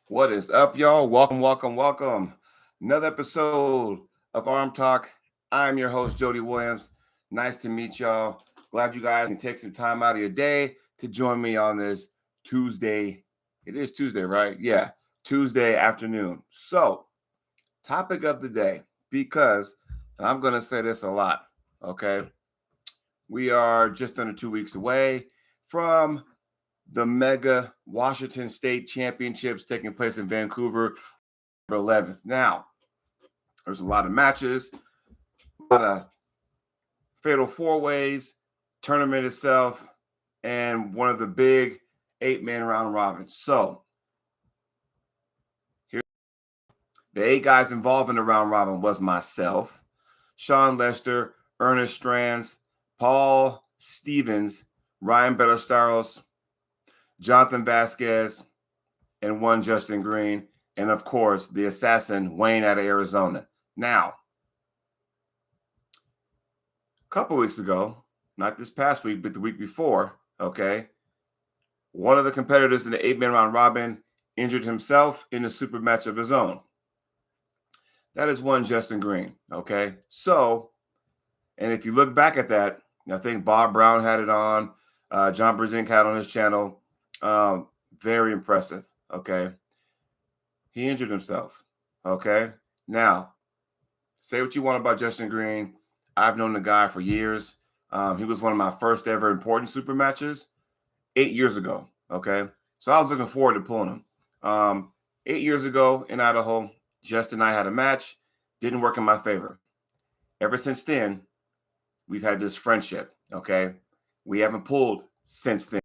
What is up, y'all? Welcome. Another episode of ArmTalk. I'm your host, Jody Williams. Nice to meet y'all. Glad you guys can take some time out of your day to join me on this Tuesday. It is Tuesday, right? Yeah, Tuesday afternoon. So, topic of the day, because and I'm going to say this a lot, okay? We are just under 2 weeks away from the mega Washington State Championships taking place in Vancouver, 11th. Now, there's a lot of matches, a lot of fatal four ways, tournament itself, and one of the big 8-man round robins. So, here, the 8 guys involved in the round robin was myself, Sean Lester, Ernest Strands, Paul Stevens, Ryan Ballesteros, Jonathan Vasquez, and one Justin Green, and of course, the assassin Wayne out of Arizona. Now, a couple weeks ago, not this past week, but the week before, okay, one of the competitors in the 8-man round robin injured himself in a super match of his own. That is one Justin Green, okay? So, and if you look back at that, I think Bob Brown had it on, John Brzezinski had on his channel. Very impressive, okay? He injured himself, okay? Now, say what you want about Justin Green. I've known the guy for years. He was one of my first ever important super matches 8 years ago, okay? So I was looking forward to pulling him. 8 years ago in Idaho, Justin and I had a match. Didn't work in my favor. Ever since then, we've had this friendship, okay? We haven't pulled since then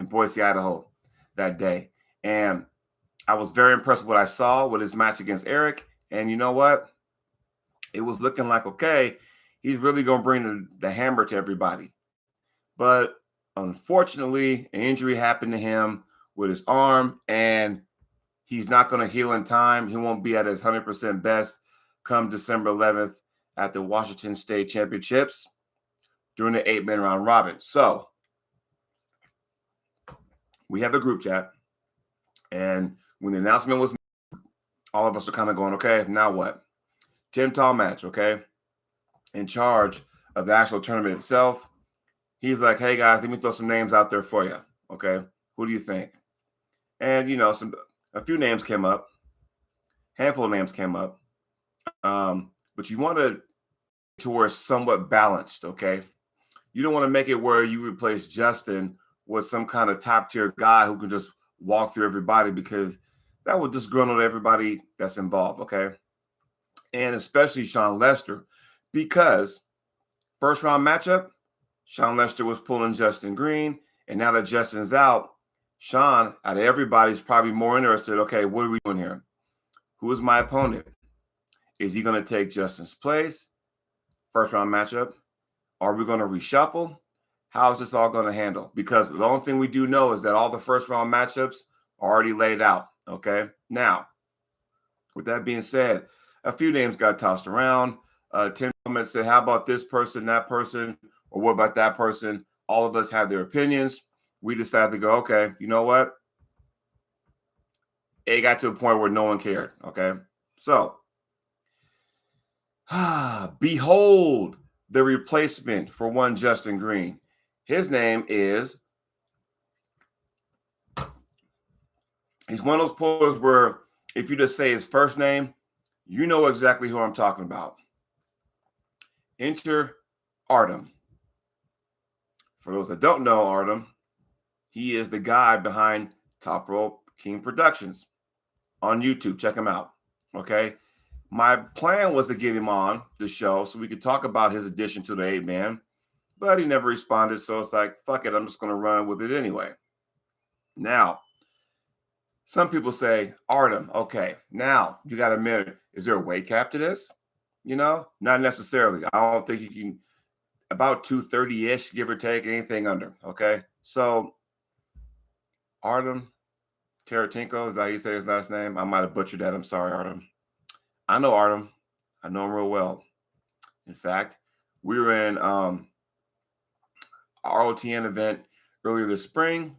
in Boise, Idaho that day. And I was very impressed with what I saw with his match against Eric. And you know what? It was looking like, okay, he's really going to bring the hammer to everybody. But unfortunately, an injury happened to him with his arm, and he's not going to heal in time. He won't be at his 100% best come December 11th at the Washington State Championships during the 8-man round robin. So we have a group chat, and when the announcement was made, all of us are kind of going, okay, now what? Tim Tall match, okay? In charge of the actual tournament itself. He's like, hey, guys, let me throw some names out there for you, okay? Who do you think? And, you know, a few names came up. Handful of names came up. But you want to where it's somewhat balanced, okay? You don't want to make it where you replace Justin with some kind of top-tier guy who can just walk through everybody, because that would disgruntle everybody that's involved, okay? And especially Sean Lester, because first round matchup, Sean Lester was pulling Justin Green, and now that Justin's out, Sean, out of everybody's probably more interested, okay, what are we doing here? Who is my opponent? Is he going to take Justin's place? First round matchup. Are we going to reshuffle? How is this all going to handle? Because the only thing we do know is that all the first round matchups are already laid out, okay? Now, with that being said, a few names got tossed around. Tim said, how about this person, that person, or what about that person? All of us had their opinions. We decided to go, okay, you know what? It got to a point where no one cared, okay? So, behold the replacement for one Justin Green. His name is, he's one of those pullers where if you just say his first name, you know exactly who I'm talking about. Enter Artem. For those that don't know Artem, he is the guy behind Top Rope King Productions on YouTube. Check him out. Okay. My plan was to get him on the show so we could talk about his addition to the 8-man, but he never responded. So it's like, fuck it, I'm just going to run with it anyway. Now, some people say, Artem, okay, now you got a minute. Is there a weight cap to this? You know, not necessarily. I don't think you can, about 230-ish, give or take, anything under. Okay. So Artem Taratinko, is that how you say his last name? I might have butchered that. I'm sorry, Artem. I know Artem. I know him real well. In fact, we were in ROTN event earlier this spring,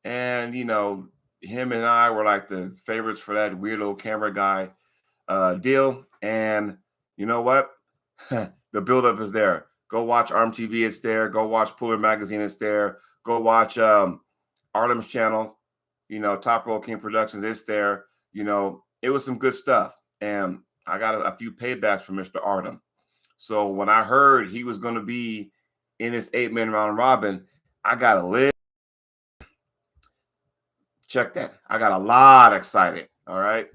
and, you know, him and I were like the favorites for that weirdo camera guy deal. And you know what? The buildup is there. Go watch ArmTV. It's there. Go watch Puller Magazine. It's there. Go watch Artem's channel. Top Roll King Productions. It's there. It was some good stuff. And I got a few paybacks from Mr. Artem. So when I heard he was going to be in this 8-man round robin, I got a little. Check that. I got a lot excited. All right.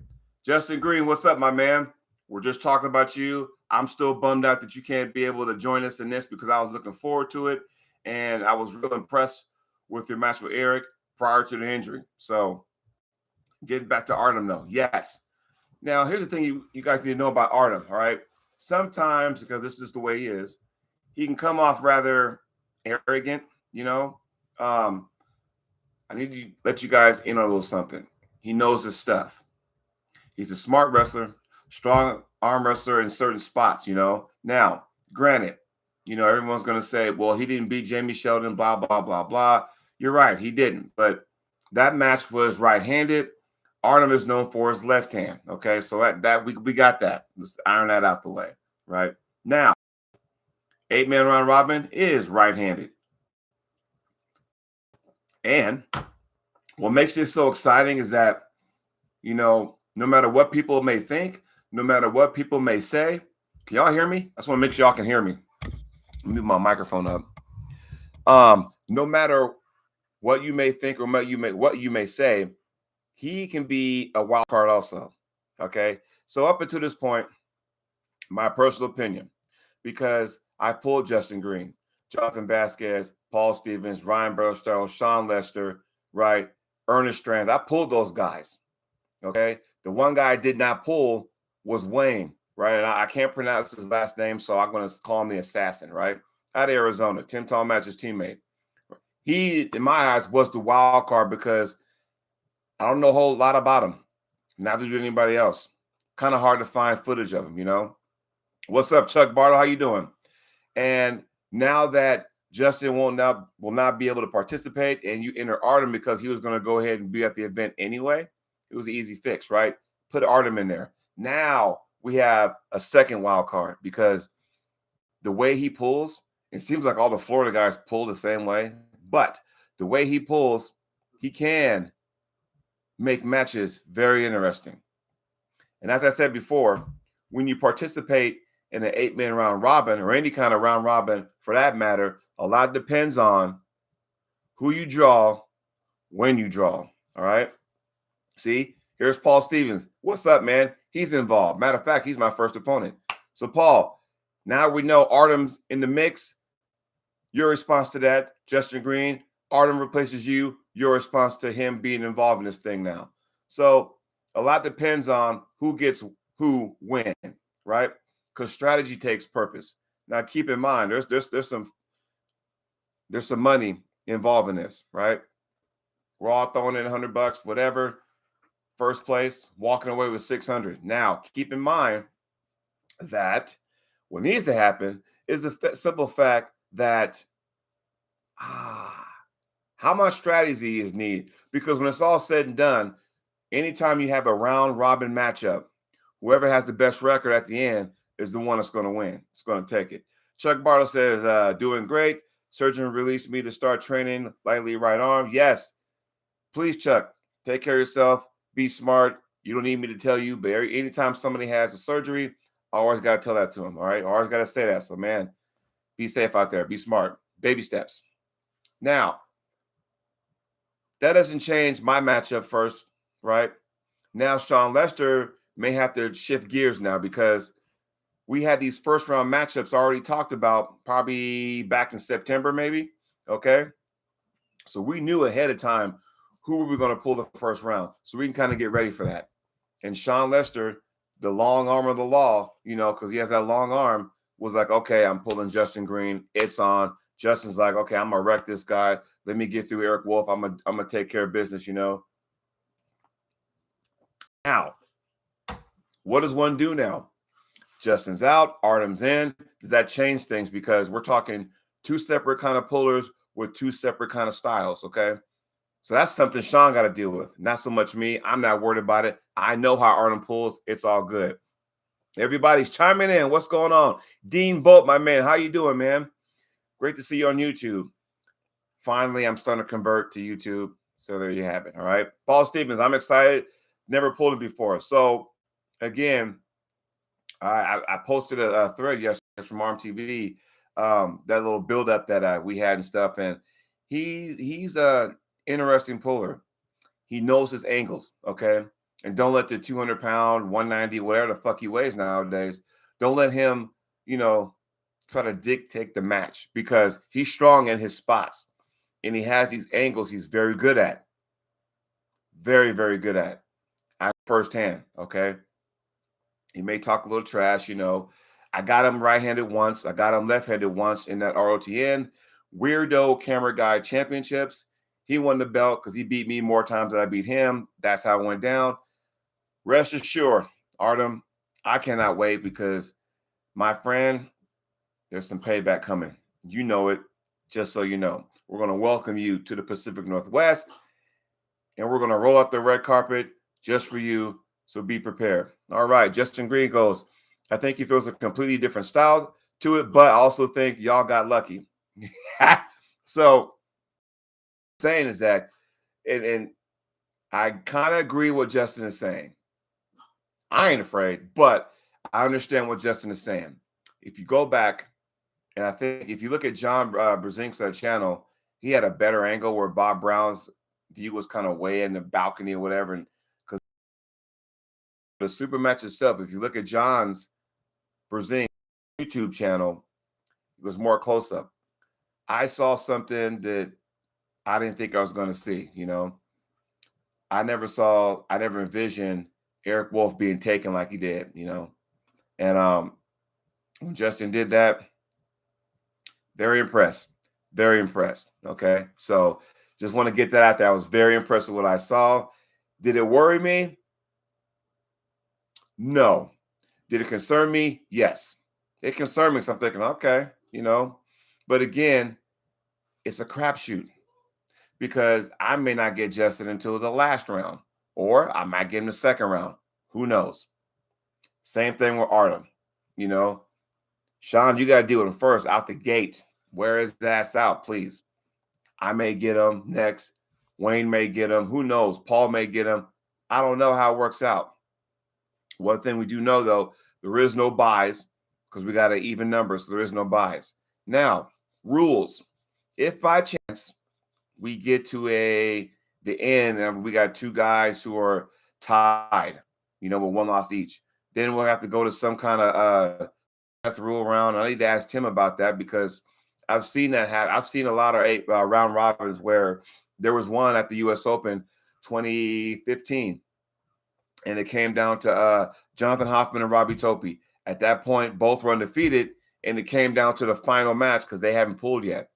Justin Green, what's up, my man? We're just talking about you. I'm still bummed out that you can't be able to join us in this because I was looking forward to it. And I was real impressed with your match with Eric prior to the injury. So getting back to Artem, though. Yes. Now, here's the thing you guys need to know about Artem, all right? Sometimes, because this is the way he is, he can come off rather arrogant, I need to let you guys in on a little something. He knows his stuff. He's a smart wrestler, strong arm wrestler in certain spots, Now, granted, everyone's going to say, well, he didn't beat Jamie Sheldon, blah, blah, blah, blah. You're right, he didn't. But that match was right-handed. Artem is known for his left hand, okay? So that we got that. Let's iron that out the way, right? Now, 8-man round robin is right-handed. And what makes this so exciting is that, no matter what people may think, no matter what people may say, can y'all hear me? I just want to make sure y'all can hear me. Move my microphone up. No matter what you may think or what you may say, he can be a wild card also. Okay. So up until this point, my personal opinion, because I pulled Justin Green, Jonathan Vasquez, Paul Stevens, Ryan Burstow, Sean Lester, right? Ernest Strands. I pulled those guys. Okay. The one guy I did not pull was Wayne, right? And I can't pronounce his last name, so I'm going to call him the assassin, right? Out of Arizona, Tim Tallmadge's teammate. He, in my eyes, was the wild card because I don't know a whole lot about him. Neither did anybody else. Kind of hard to find footage of him, What's up, Chuck Bartle? How you doing? And now that Justin will not be able to participate and you enter Artem because he was going to go ahead and be at the event anyway, it was an easy fix, right? Put Artem in there. Now we have a second wild card because the way he pulls, it seems like all the Florida guys pull the same way, but the way he pulls, he can make matches very interesting. And as I said before, when you participate in an 8-man round robin or any kind of round robin for that matter, a lot depends on who you draw, when you draw. All right. See, here's Paul Stevens. What's up, man? He's involved. Matter of fact, he's my first opponent. So, Paul, now we know Artem's in the mix. Your response to that, Justin Green, Artem replaces you. Your response to him being involved in this thing now. So a lot depends on who gets who when, right? Because strategy takes purpose. Now keep in mind, there's some money involved in this, right? We're all throwing in $100, whatever. First place, walking away with 600. Now keep in mind that what needs to happen is the simple fact that how much strategy is needed? Because when it's all said and done, anytime you have a round robin matchup, whoever has the best record at the end is the one that's going to win. It's going to take it. Chuck Bartle says, doing great. Surgeon released me to start training lightly right arm. Yes. Please, Chuck, take care of yourself. Be smart. You don't need me to tell you, but anytime somebody has a surgery, I always got to tell that to them, all right? I always got to say that. So, man, be safe out there. Be smart. Baby steps. Now, that doesn't change my matchup first, right? Now, Sean Lester may have to shift gears now because we had these first-round matchups already talked about probably back in September maybe, okay? So we knew ahead of time who we were going to pull the first round so we can kind of get ready for that. And Sean Lester, the long arm of the law, because he has that long arm, was like, okay, I'm pulling Justin Green. It's on. Justin's like, okay, I'm going to wreck this guy. Let me get through Eric Wolf. I'm gonna take care of business, Now, what does one do now? Justin's out, Artem's in. Does that change things? Because we're talking two separate kind of pullers with two separate kind of styles, okay? So that's something Sean got to deal with. Not so much me. I'm not worried about it. I know how Artem pulls. It's all good. Everybody's chiming in. What's going on? Dean Bolt, my man. How you doing, man? Great to see you on YouTube. Finally, I'm starting to convert to YouTube. So there you have it. All right. Paul Stevens, I'm excited. Never pulled it before. So again, I posted a thread yesterday from ArmTV, that little buildup that we had and stuff. And he's a interesting puller. He knows his angles. Okay. And don't let the 200-pound, 190, whatever the fuck he weighs nowadays, don't let him, try to dictate the match, because he's strong in his spots and he has these angles he's very good at. Very, very good at. Firsthand. Okay. He may talk a little trash. I got him right-handed once. I got him left-handed once in that ROTN Weirdo Camera Guy Championships. He won the belt because he beat me more times than I beat him. That's how it went down. Rest assured, Artem, I cannot wait, because, my friend, there's some payback coming. You know it, just so you know. We're going to welcome you to the Pacific Northwest, and we're going to roll out the red carpet just for you, so be prepared. All right, Justin Green goes, I think he feels a completely different style to it, but I also think y'all got lucky. So, saying is that, and I kind of agree what Justin is saying. I ain't afraid, but I understand what Justin is saying. If you go back, and I think if you look at John Brzezink's channel, he had a better angle where Bob Brown's view was kind of way in the balcony or whatever. And because the super match itself, if you look at John's Brzezink YouTube channel, it was more close up. I saw something that I didn't think I was going to see. I never envisioned Eric Wolf being taken like he did. And when Justin did that, very impressed. Very impressed. Okay. So just want to get that out there. I was very impressed with what I saw. Did it worry me? No. Did it concern me? Yes. It concerned me because I'm thinking, okay, But again, it's a crapshoot, because I may not get Justin until the last round, or I might get him the second round. Who knows? Same thing with Artem. Sean, you got to deal with him first out the gate. Wear his ass out, please. I may get him next. Wayne may get him. Who knows? Paul may get him. I don't know how it works out. One thing we do know, though, there is no buys, because we got an even number, so there is no buys. Now, rules. If by chance we get to the end and we got two guys who are tied, with one loss each, then we'll have to go to some kind of death rule round. I need to ask Tim about that, because I've seen that happen. I've seen a lot of round robins where there was one at the U.S. Open 2015, and it came down to Jonathan Hoffman and Robbie Topi. At that point, both were undefeated, and it came down to the final match because they haven't pulled yet.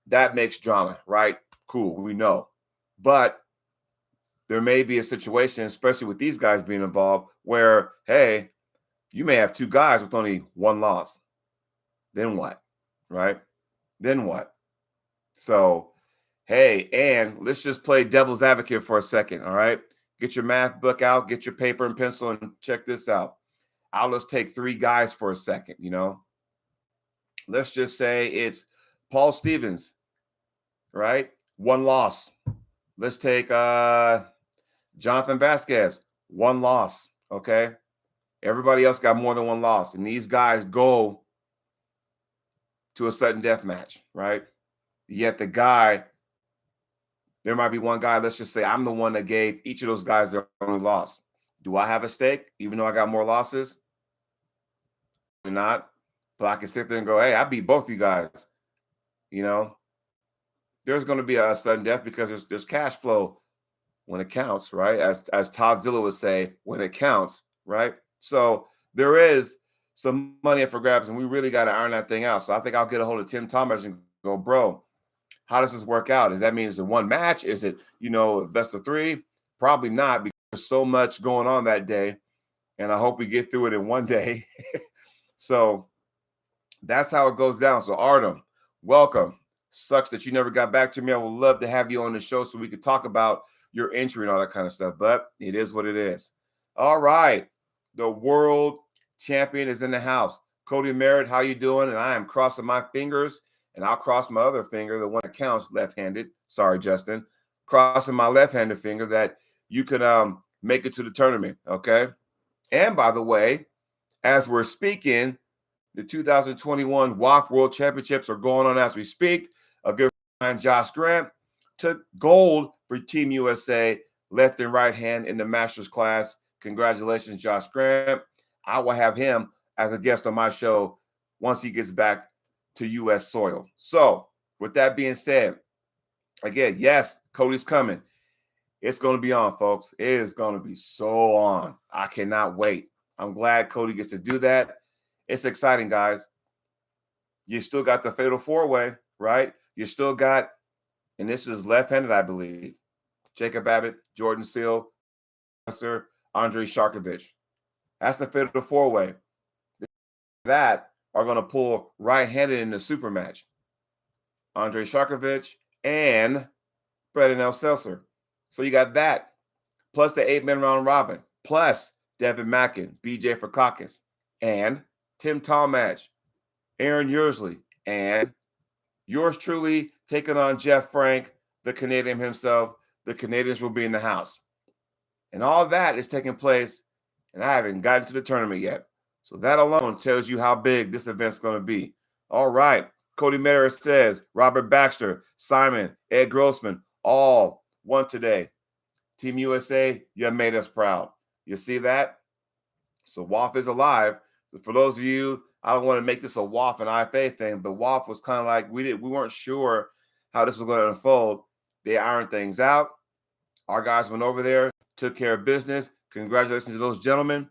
That makes drama, right? Cool, we know. But there may be a situation, especially with these guys being involved, where, hey, you may have two guys with only one loss. Then what? Right? Then what? So, hey, and let's just play devil's advocate for a second, all right? Get your math book out, get your paper and pencil, and check this out. I'll just take three guys for a second, Let's just say it's Paul Stevens, right? One loss. Let's take Jonathan Vasquez, one loss, okay? Everybody else got more than one loss, and these guys go to a sudden death match, right? Yet there might be one guy, let's just say I'm the one that gave each of those guys their only loss. Do I have a stake, even though I got more losses? Not. But I can sit there and go, hey, I beat both you guys. There's going to be a sudden death because there's cash flow when it counts, right? As Todd Zilla would say, when it counts, right? So there is some money up for grabs, and we really got to iron that thing out. So I think I'll get a hold of Tim Thomas and go, bro, how does this work out? Does that mean it's a one match? Is it, best of three? Probably not, because there's so much going on that day, and I hope we get through it in one day. So that's how it goes down. So Artem, welcome. Sucks that you never got back to me. I would love to have you on the show so we could talk about your entry and all that kind of stuff. But it is what it is. All right. The world champion is in the house. Cody Merritt, how you doing? And I am crossing my fingers, and I'll cross my other finger, the one that counts left-handed. Sorry, Justin. Crossing my left-handed finger that you could make it to the tournament. Okay. And by the way, as we're speaking, the 2021 WAF World Championships are going on as we speak. A good friend, Josh Grant, took gold for Team USA, left and right hand in the Masters class. Congratulations, Josh Grant. I will have him as a guest on my show once he gets back to U.S. soil. So, with that being said, again, yes, Cody's coming. It's going to be on, folks. It is going to be so on. I cannot wait. I'm glad Cody gets to do that. It's exciting, guys. You still got the fatal four-way, right? You still got, and this is left-handed, I believe, Jacob Abbott, Jordan Seal, Andrei Sharkovich. That's the fatal four-way. That are going to pull right-handed in the super match. Andrei Sharkovich and Brendan Seltzer. So you got that, plus the 8-man round robin, plus Devin Mackin, BJ Fakakis, and Tim Talmadge, Aaron Yearsley, and yours truly taking on Jeff Frank, the Canadian himself. The Canadians will be in the house. And all that is taking place, and I haven't gotten to the tournament yet. So that alone tells you how big this event's going to be. All right. Cody Merritt says, Robert Baxter, Simon, Ed Grossman, all won today. Team USA, you made us proud. You see that? So WAF is alive. So for those of you, I don't want to make this a WAF and IFA thing, but WAF was kind of like we weren't sure how this was going to unfold. They ironed things out. Our guys went over there, took care of business. Congratulations to those gentlemen.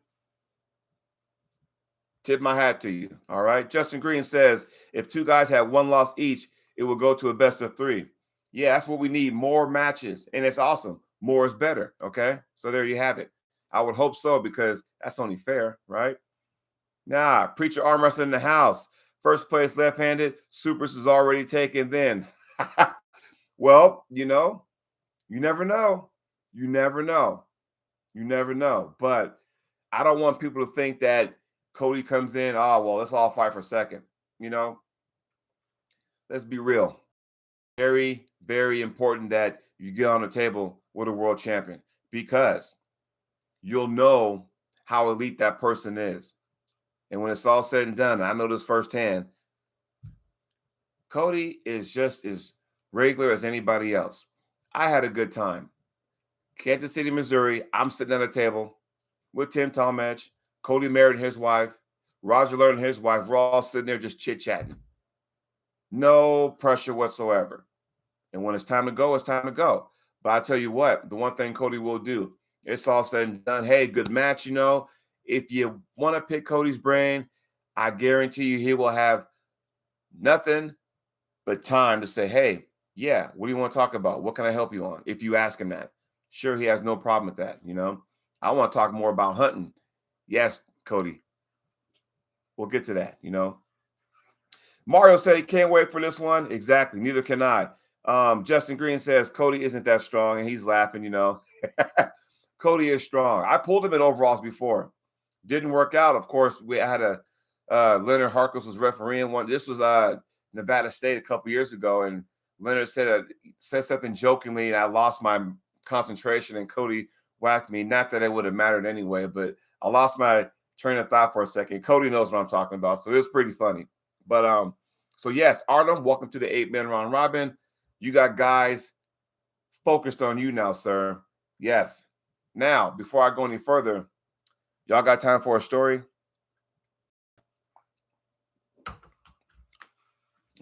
Tip my hat to you. All right. Justin Green says, if two guys had one loss each, it will go to a best of three. Yeah, that's what we need. More matches. And it's awesome. More is better. Okay. So there you have it. I would hope so, because that's only fair, right? Nah, Preacher Arm Wrestling in the house. First place left-handed. Supers is already taken then. Well, you never know. You never know. You never know. But I don't want people to think that Cody comes in, let's all fight for second. Let's be real. Very, very important that you get on the table with a world champion, because you'll know how elite that person is. And when it's all said and done, I know this firsthand, Cody is just as regular as anybody else. I had a good time. Kansas City, Missouri, I'm sitting at a table with Tim Talmadge, Cody Merritt and his wife, Roger Learn and his wife. We're all sitting there just chit-chatting. No pressure whatsoever. And when it's time to go, it's time to go. But I tell you what, the one thing Cody will do, it's all said and done. Hey, good match, If you want to pick Cody's brain, I guarantee you he will have nothing but time to say, hey, yeah, what do you want to talk about? What can I help you on? If you ask him that. Sure, he has no problem with that, I want to talk more about hunting. Yes, Cody. We'll get to that, Mario said he can't wait for this one. Exactly. Neither can I. Justin Green says Cody isn't that strong, and he's laughing, Cody is strong. I pulled him in overalls before. Didn't work out. Of course, we had Leonard Harkless was refereeing one. This was Nevada State a couple years ago, and Leonard said something jokingly, and I lost my concentration, and Cody whacked me. Not that it would have mattered anyway, but I lost my train of thought for a second. Cody knows what I'm talking about, so it was pretty funny. But so yes, Artem, welcome to the 8-man round robin. You got guys focused on you now, sir. Yes. Now, before I go any further, y'all got time for a story?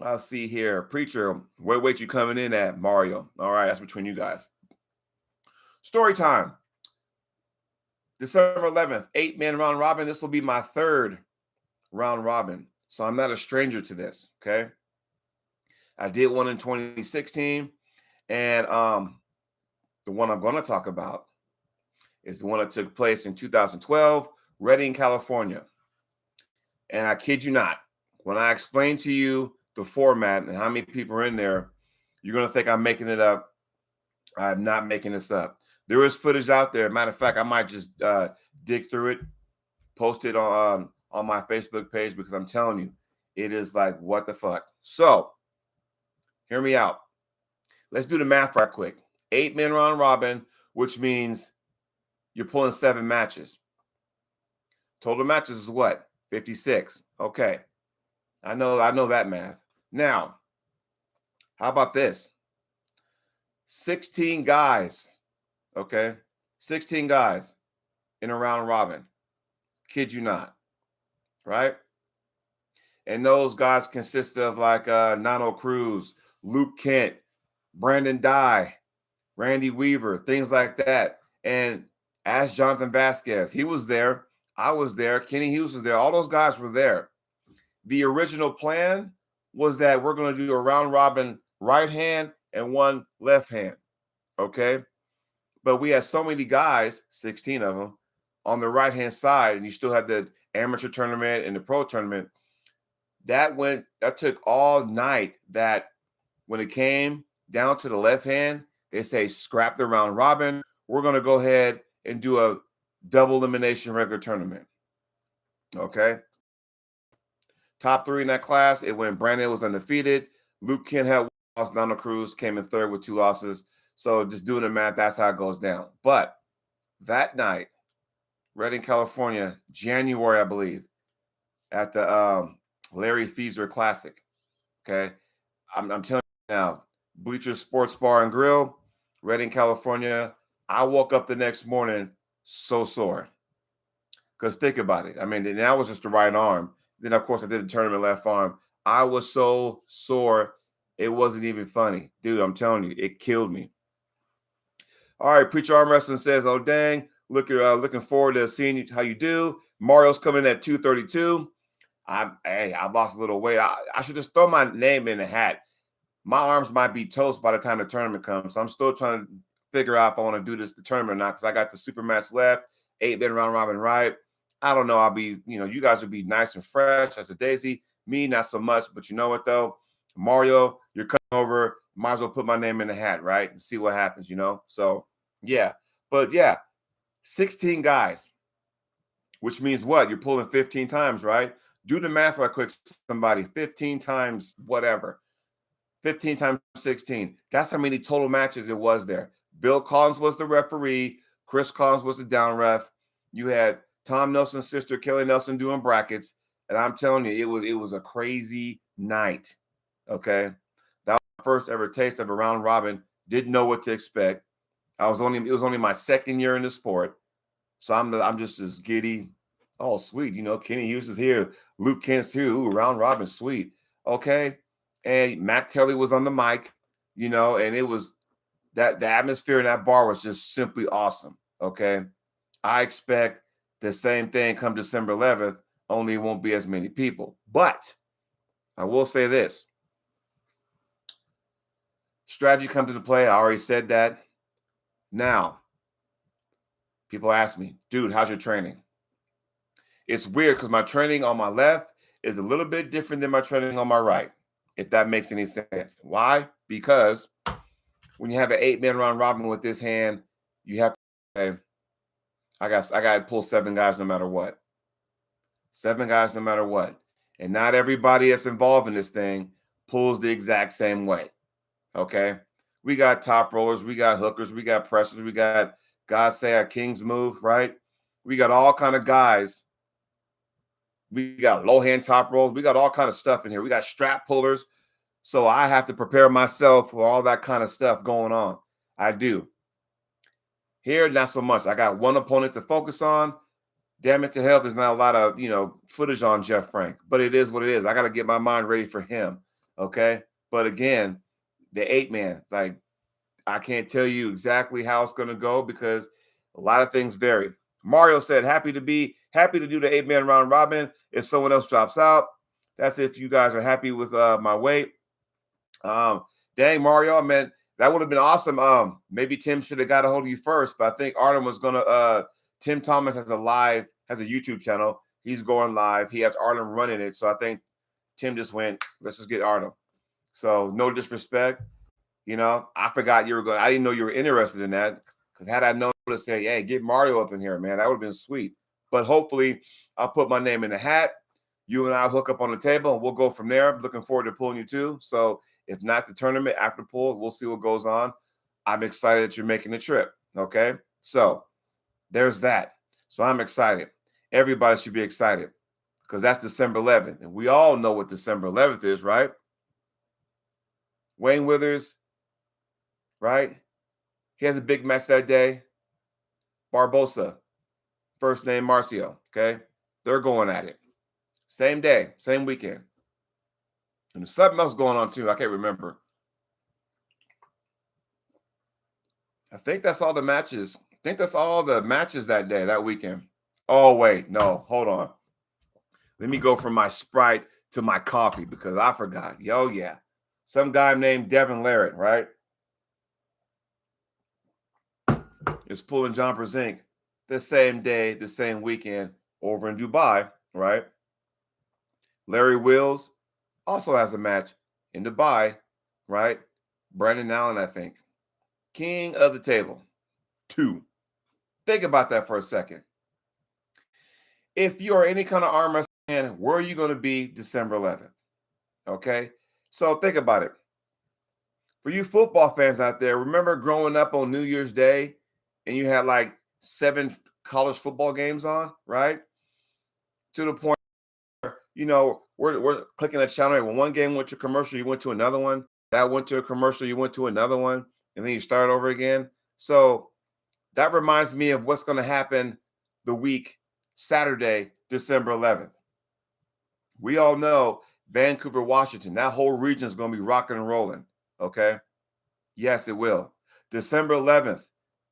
I'll see here. Preacher, wait, you coming in at, Mario? All right, that's between you guys. Story time. December 11th, 8-man round robin. This will be my third round robin. So I'm not a stranger to this, okay? I did one in 2016, and the one I'm going to talk about is the one that took place in 2012, Redding, California. And I kid you not, when I explain to you the format and how many people are in there, you're going to think I'm making it up. I'm not making this up. There is footage out there. Matter of fact, I might just dig through it, post it on my Facebook page, because I'm telling you, it is like, what the fuck. So hear me out. Let's do the math right quick. 8-man round robin, which means you're pulling 7 matches. Total matches is what? 56. Okay. I know that math. Now, how about this? 16 guys. Okay. 16 guys in a round robin. Kid you not. Right? And those guys consist of like Nano Cruz, Luke Kent, Brandon Dye, Randy Weaver, things like that. And ask Jonathan Vasquez. He was there. I was there. Kenny Hughes was there. All those guys were there. The original plan was that we're going to do a round robin right hand and one left hand. Okay. But we had so many guys, 16 of them, on the right hand side, and you still had the amateur tournament and the pro tournament. That took all night. That when it came down to the left hand, they say scrap the round robin. We're going to go ahead and do a double elimination regular tournament. Okay. Top 3 in that class, it went Brandon was undefeated. Luke Kent had 1 loss. Donald Cruz came in 3rd with 2 losses. So just doing the math, that's how it goes down. But that night, Redding, California, January, I believe, at the Larry Feaser Classic. Okay. I'm telling you now, Bleachers Sports Bar and Grill, Redding, California. I woke up the next morning so sore. Because think about it. I mean, and that was just the right arm. Then, of course, I did the tournament left arm. I was so sore, it wasn't even funny. Dude, I'm telling you, it killed me. All right, Preacher Arm Wrestling says, oh, dang, looking forward to seeing how you do. Mario's coming in at 232. I lost a little weight. I should just throw my name in the hat. My arms might be toast by the time the tournament comes. So I'm still trying to figure out if I want to do the tournament or not, because I got the super match left, 8-man round robin right. I don't know. I'll be, you guys will be nice and fresh as a daisy. Me, not so much. But you know what, though? Mario, you're coming over. Might as well put my name in the hat, right? And see what happens, So, yeah. But, yeah, 16 guys, which means what? You're pulling 15 times, right? Do the math right quick, somebody. 15 times whatever. 15 times 16. That's how many total matches it was there. Bill Collins was the referee. Chris Collins was the down ref. You had Tom Nelson's sister, Kelly Nelson, doing brackets. And I'm telling you, it was a crazy night. Okay. That was my first ever taste of a round robin. Didn't know what to expect. It was only my 2nd year in the sport. So I'm just as giddy. Oh, sweet. Kenny Hughes is here. Luke Kent's here. Ooh, round robin, sweet. Okay. And Matt Telly was on the mic, and it was that the atmosphere in that bar was just simply awesome. Okay. I expect the same thing come December 11th, only it won't be as many people. But I will say this. Strategy comes into play. I already said that. Now, people ask me, dude, how's your training? It's weird because my training on my left is a little bit different than my training on my right, if that makes any sense. Why? Because when you have an 8-man round robin with this hand, you have to say, I got to pull 7 guys no matter what. 7 guys no matter what. And not everybody that's involved in this thing pulls the exact same way. Okay? We got top rollers, we got hookers, we got pressers, we got guys say our kings move, right? We got all kind of guys. We got low hand top rolls. We got all kind of stuff in here. We got strap pullers. So I have to prepare myself for all that kind of stuff going on. I do. Here, not so much. I got one opponent to focus on. Damn it to hell, there's not a lot of, footage on Jeff Frank. But it is what it is. I got to get my mind ready for him. Okay? But again, the 8-man, like, I can't tell you exactly how it's going to go because a lot of things vary. Mario said, happy to do the 8-man round robin if someone else drops out. That's if you guys are happy with my weight. Dang, Mario, man, that would have been awesome. Maybe Tim should have got a hold of you first, but I think Artem was going to Tim Thomas has a YouTube channel. He's going live. He has Artem running it. So I think Tim just went, let's just get Artem. So no disrespect. I forgot you were going. I didn't know you were interested in that, because had I known to say, hey, get Mario up in here, man, that would have been sweet. But hopefully I'll put my name in the hat. You and I hook up on the table and we'll go from there. I'm looking forward to pulling you too. So if not the tournament, after pull, we'll see what goes on. I'm excited that you're making the trip. Okay. So there's that. So I'm excited. Everybody should be excited, because that's December 11th. And we all know what December 11th is, right? Wayne Withers, right? He has a big match that day. Barbosa, first name Marcio, okay? They're going at it. Same day, same weekend. And there's something else going on too. I can't remember. I think that's all the matches. I think that's all the matches that day, that weekend. Oh, wait. No, hold on. Let me go from my Sprite to my coffee, because I forgot. Oh, yeah. Some guy named Devin Larrett, right? Is pulling John Brzenk the same day, the same weekend over in Dubai, right? Larry Wills also has a match in Dubai, right? Brandon Allen, I think. King of the table. 2. Think about that for a second. If you are any kind of arm wrestling fan, where are you going to be December 11th? Okay? So think about it. For you football fans out there, remember growing up on New Year's Day and you had like 7 college football games on, right? To the point where, we're clicking a channel. When one game went to commercial, you went to another one. That went to a commercial, you went to another one, and then you start over again. So that reminds me of what's going to happen the week Saturday, December 11th. We all know Vancouver, Washington, that whole region is going to be rocking and rolling. Okay. Yes, it will. December 11th,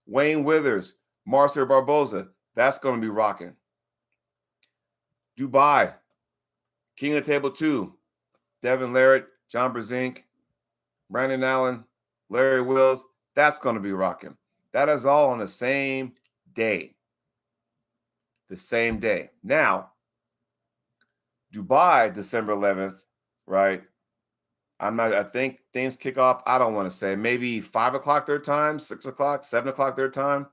Wayne Withers, Marcel Barboza, that's going to be rocking. Dubai, King of Table 2, Devin Larrett, John Brzenk, Brandon Allen, Larry Wills, that's going to be rocking. That is all on the same day. The same day. Now, Dubai, December 11th, right? I think things kick off, I don't want to say, maybe 5 o'clock their time, 6 o'clock, 7 o'clock their time.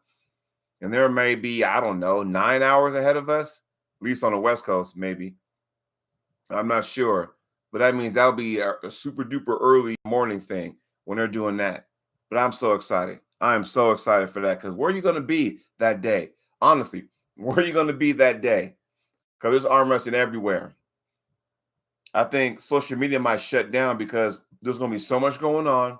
And there may be, I don't know, 9 hours ahead of us, at least on the West Coast, maybe. I'm not sure. But that means that'll be a super duper early morning thing when they're doing that. But I'm so excited. I am so excited for that, because where are you going to be that day? Honestly, where are you going to be that day? Because there's arm wrestling everywhere. I think social media might shut down because there's going to be so much going on.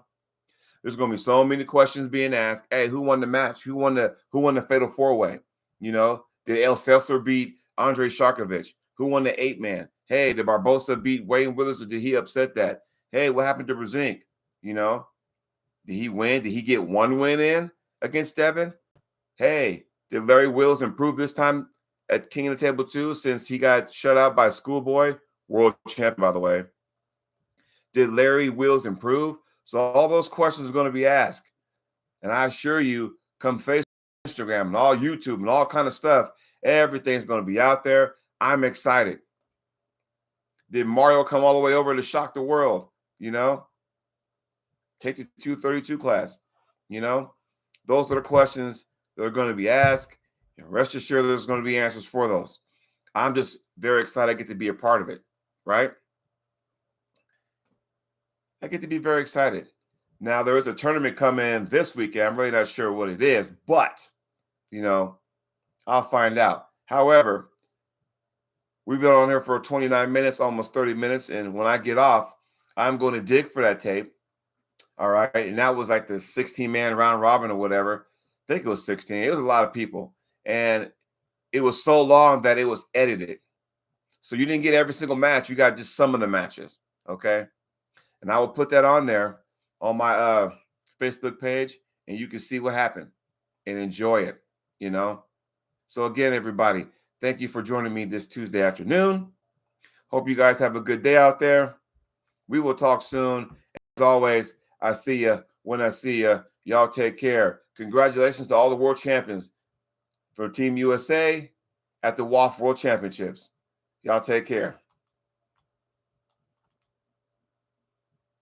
There's going to be so many questions being asked. Hey, who won the match? Who won the fatal 4-way? Did El Celso beat Andre Sharkovich? Who won the 8-man? Hey, did Barbosa beat Wayne Withers, or did he upset that? Hey, what happened to Brzenk? Did he win? Did he get one win in against Devin? Hey, did Larry Wills improve this time at King of the Table 2, since he got shut out by Schoolboy, world champion, by the way? Did Larry Wills improve? So all those questions are going to be asked. And I assure you, come Facebook, Instagram, and all YouTube and all kind of stuff, everything's going to be out there. I'm excited. Did Mario come all the way over to shock the world? Take the 232 class. Those are the questions that are going to be asked. And rest assured there's going to be answers for those. I'm just very excited I get to be a part of it, right? I get to be very excited. Now, there is a tournament coming this weekend. I'm really not sure what it is, but, I'll find out. However, we've been on here for 29 minutes, almost 30 minutes. And when I get off, I'm going to dig for that tape. All right. And that was like the 16-man round robin or whatever. I think it was 16. It was a lot of people. And it was so long that it was edited. So you didn't get every single match. You got just some of the matches. Okay. And I will put that on there on my Facebook page, and you can see what happened and enjoy it, So again, everybody, thank you for joining me this Tuesday afternoon. Hope you guys have a good day out there. We will talk soon. As always, I see you when I see you. Y'all take care. Congratulations to all the world champions for Team USA at the WAF World Championships. Y'all take care.